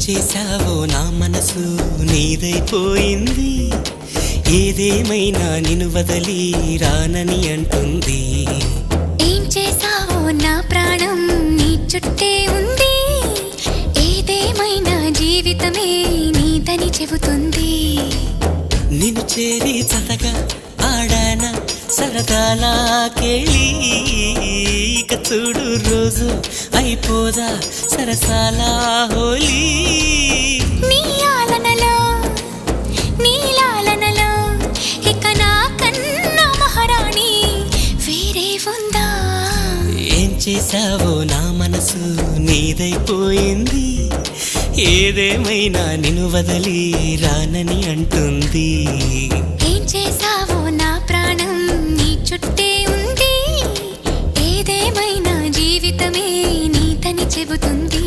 చేశావో నా మనసు నీదైపోయింది. ఏదేమైనా నిన్ను వదలి రానని అంటుంది. ఏం చేశావో నా ప్రాణం నీ చుట్టే ఉంది. ఏదేమైనా జీవితమే నీదని చెబుతుంది. నిన్ను చేరి చతగా ఆడాన సరదాలా కేళి. ఇక చూడు రోజు అయిపోదా సరసాల హోలీ. నీ ఆలనలో నీ లాలనలో ఇక నా కన్నా మహారాణి వేరే ఉందా? ఏం చేశావో నా మనసు నీదైపోయింది. ఏదేమైనా నిన్ను వదలి రానని అంటుంది. ఏం చేశావో నా ప్రాణం నీ చుట్టే ఉంది. ఏదేమైనా జీవితమే నీదని చెబుతుంది.